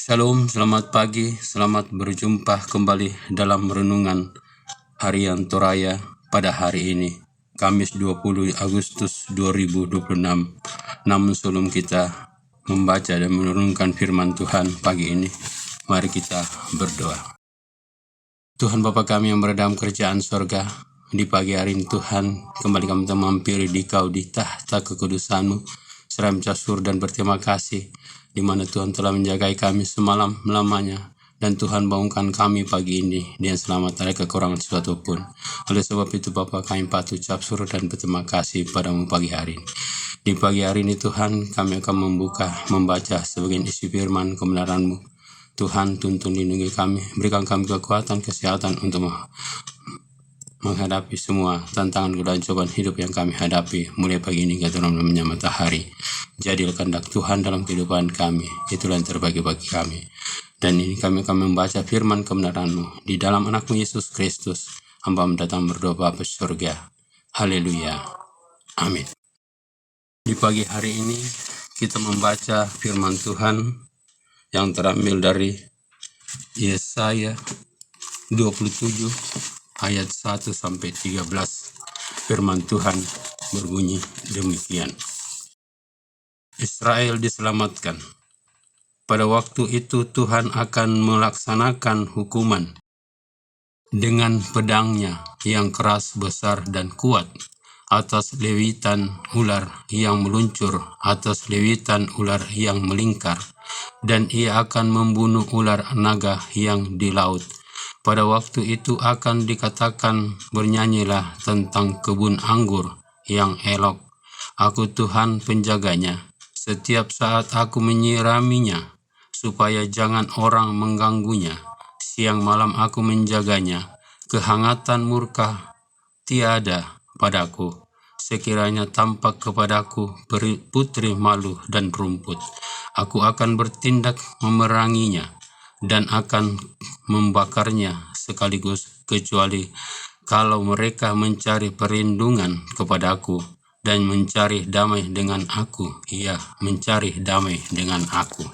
Shalom, selamat pagi, selamat berjumpa kembali dalam renungan harian Toraya pada hari ini, Kamis 20 Agustus 2026. Namun sebelum kita membaca dan merenungkan firman Tuhan pagi ini, mari kita berdoa. Tuhan Bapa kami yang berada dalam kerajaan sorga, di pagi hari ini Tuhan, kembali kami mampir di Kau di tahta kekudusan-Mu, seraya mensyukur dan berterima kasih, di mana Tuhan telah menjagai kami semalam lamanya, dan Tuhan bangunkan kami pagi ini dengan selamat, tak ada kekurangan sesuatu pun. Oleh sebab itu Bapa, kami patut ucap syukur dan berterima kasih padamu pagi hari ini. Di pagi hari ini Tuhan, kami akan membaca sebagian isi firman kebenaran-Mu. Tuhan, tuntun lindungi kami, berikan kami kekuatan, kesehatan untuk menghadapi semua tantangan dan cobaan hidup yang kami hadapi mulai pagi ini hingga terbenamnya matahari. Jadilah kehendak Tuhan dalam kehidupan kami, itulah yang terbaik bagi kami. Dan ini kami akan membaca firman kebenaran-Mu di dalam anak-Mu Yesus Kristus. Hamba mendatang berdoa Bapa surga. Haleluya. Amin. Di pagi hari ini kita membaca firman Tuhan yang terambil dari Yesaya 27 ayat 1-13. Firman Tuhan berbunyi demikian. Israel diselamatkan. Pada waktu itu Tuhan akan melaksanakan hukuman dengan pedangnya yang keras, besar, dan kuat atas lewitan ular yang meluncur, atas lewitan ular yang melingkar, dan ia akan membunuh ular naga yang di laut. Pada waktu itu akan dikatakan, bernyanyilah tentang kebun anggur yang elok. Aku Tuhan penjaganya, setiap saat aku menyiraminya, supaya jangan orang mengganggunya. Siang malam aku menjaganya, kehangatan murka tiada padaku. Sekiranya tampak kepadaku putri malu dan rumput, aku akan bertindak memeranginya dan akan membakarnya sekaligus, kecuali kalau mereka mencari perlindungan kepadaku dan mencari damai dengan aku, ia mencari damai dengan aku.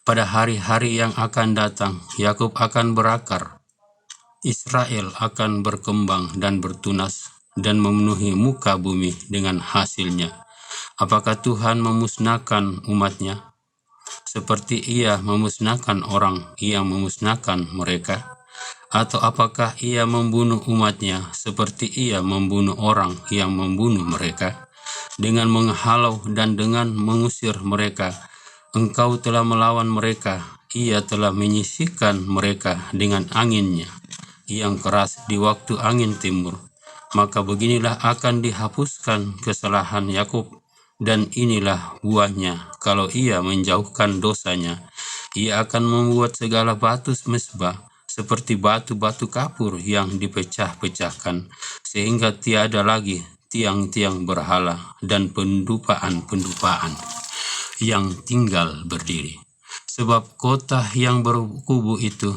Pada hari-hari yang akan datang, Yakub akan berakar, Israel akan berkembang dan bertunas dan memenuhi muka bumi dengan hasilnya. Apakah Tuhan memusnahkan umatnya seperti ia memusnahkan orang yang memusnahkan mereka? Atau apakah ia membunuh umatnya seperti ia membunuh orang yang membunuh mereka? Dengan menghalau dan dengan mengusir mereka, Engkau telah melawan mereka, ia telah menyisihkan mereka dengan anginnya yang keras di waktu angin timur. Maka beginilah akan dihapuskan kesalahan Yakub, dan inilah buahnya kalau ia menjauhkan dosanya. Ia akan membuat segala batu mezbah seperti batu-batu kapur yang dipecah-pecahkan, sehingga tiada lagi tiang-tiang berhala dan pendupaan-pendupaan yang tinggal berdiri. Sebab kota yang berkubu itu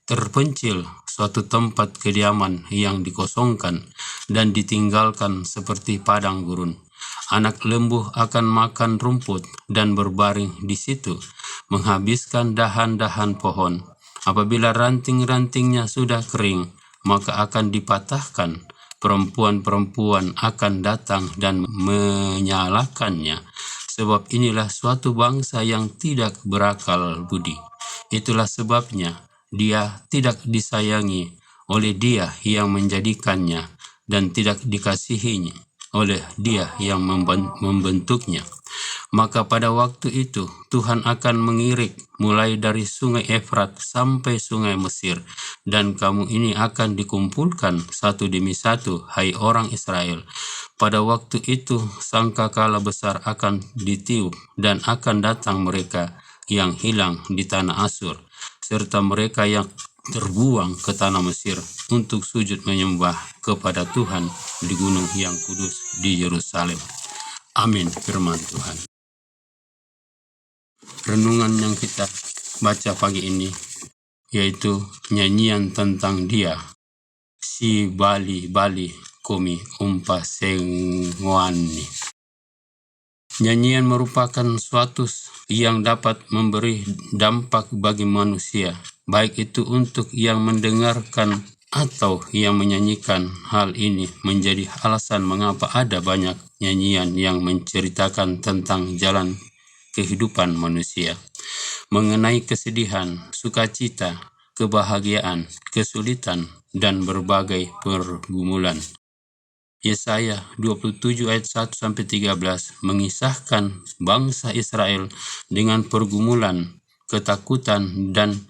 terpencil, suatu tempat kediaman yang dikosongkan dan ditinggalkan seperti padang gurun. Anak lembu akan makan rumput dan berbaring di situ, menghabiskan dahan-dahan pohon. Apabila ranting-rantingnya sudah kering, maka akan dipatahkan. Perempuan-perempuan akan datang dan menyalakannya. Sebab inilah suatu bangsa yang tidak berakal budi. Itulah sebabnya dia tidak disayangi oleh Dia yang menjadikannya, dan tidak dikasihinya oleh Dia yang membentuknya. Maka pada waktu itu Tuhan akan mengirik mulai dari sungai Efrat sampai sungai Mesir, dan kamu ini akan dikumpulkan satu demi satu, hai orang Israel. Pada waktu itu sangkakala besar akan ditiup, dan akan datang mereka yang hilang di tanah Asyur, serta mereka yang terbuang ke tanah Mesir untuk sujud menyembah kepada Tuhan di gunung yang kudus di Yerusalem. Amin. Firman Tuhan. Renungan yang kita baca pagi ini yaitu nyanyian tentang Dia, si bali-bali komi umpa sengoani. Nyanyian merupakan suatu yang dapat memberi dampak bagi manusia, baik itu untuk yang mendengarkan atau yang menyanyikan. Hal ini menjadi alasan mengapa ada banyak nyanyian yang menceritakan tentang jalan kehidupan manusia, mengenai kesedihan, sukacita, kebahagiaan, kesulitan, dan berbagai pergumulan. Yesaya 27 ayat 1-13 mengisahkan bangsa Israel dengan pergumulan, ketakutan, dan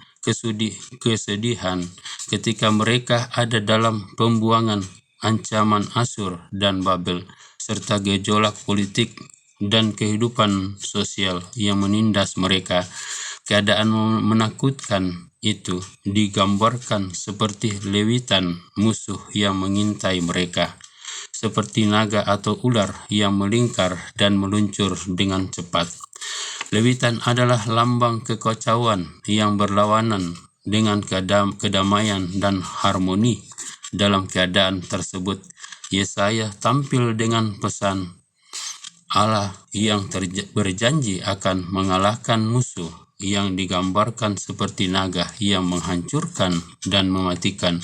kesedihan ketika mereka ada dalam pembuangan ancaman Asyur dan Babel, serta gejolak politik dan kehidupan sosial yang menindas mereka. Keadaan menakutkan itu digambarkan seperti lewitan musuh yang mengintai mereka, seperti naga atau ular yang melingkar dan meluncur dengan cepat. Lewitan adalah lambang kekacauan yang berlawanan dengan kedamaian dan harmoni. Dalam keadaan tersebut, Yesaya tampil dengan pesan Allah yang berjanji akan mengalahkan musuh, yang digambarkan seperti naga yang menghancurkan dan mematikan.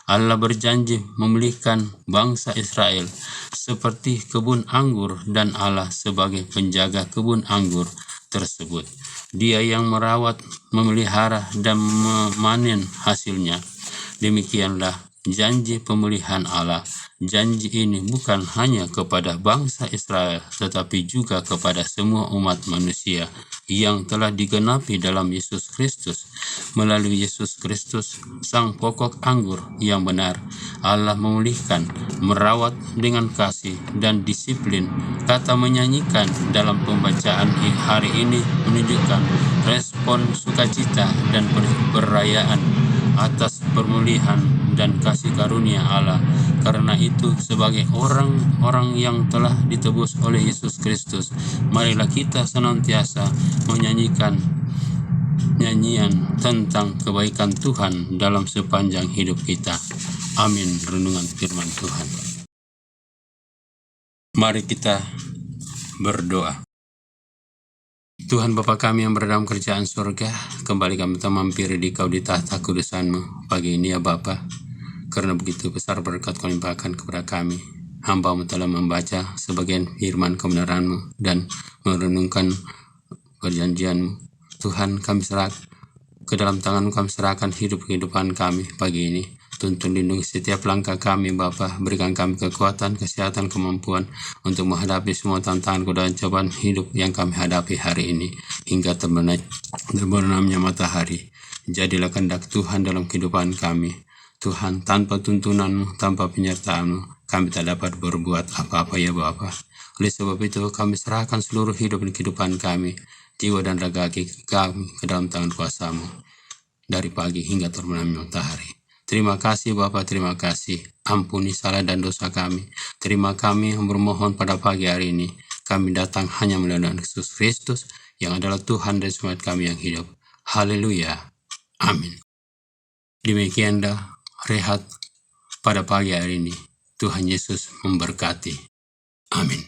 Allah berjanji memulihkan bangsa Israel seperti kebun anggur, dan Allah sebagai penjaga kebun anggur tersebut. Dia yang merawat, memelihara, dan memanen hasilnya. Demikianlah janji pemulihan Allah. Janji ini bukan hanya kepada bangsa Israel, tetapi juga kepada semua umat manusia yang telah digenapi dalam Yesus Kristus. Melalui Yesus Kristus, sang pokok anggur yang benar, Allah memulihkan, merawat dengan kasih dan disiplin. Kata menyanyikan dalam pembacaan hari ini menunjukkan respon sukacita dan perayaan atas pemulihan dan kasih karunia Allah. Karena itu, sebagai orang-orang yang telah ditebus oleh Yesus Kristus, marilah kita senantiasa menyanyikan nyanyian tentang kebaikan Tuhan dalam sepanjang hidup kita. Amin. Renungan firman Tuhan. Mari kita berdoa. Tuhan Bapa kami yang berada dalam kerajaan surga, kembali kami mampir di Kau di tahta kudusan-Mu pagi ini ya Bapa. Karena begitu besar berkat Kau limpahkan kepada kami, hamba-Mu telah membaca sebagian firman kebenaran-Mu dan merenungkan perjanjian-Mu. Tuhan, kami serah ke dalam tangan-Mu, kami serahkan kehidupan kami pagi ini. Tuntun lindungi setiap langkah kami Bapa, berikan kami kekuatan, kesehatan, kemampuan untuk menghadapi semua tantangan godaan cobaan hidup yang kami hadapi hari ini hingga terbenamnya matahari. Jadilah kehendak Tuhan dalam kehidupan kami. Tuhan, tanpa tuntunan-Mu, tanpa penyertaan-Mu, kami tak dapat berbuat apa-apa ya Bapa. Oleh sebab itu, kami serahkan seluruh hidup dan kehidupan kami, jiwa dan raga kami ke dalam tangan kuasa-Mu, dari pagi hingga terbenamnya matahari. Terima kasih Bapa, terima kasih. Ampuni salah dan dosa kami. Terima kami yang bermohon pada pagi hari ini. Kami datang hanya melalui Yesus Kristus yang adalah Tuhan dan Selamat kami yang hidup. Haleluya. Amin. Demikianlah rehat pada pagi hari ini. Tuhan Yesus memberkati. Amin.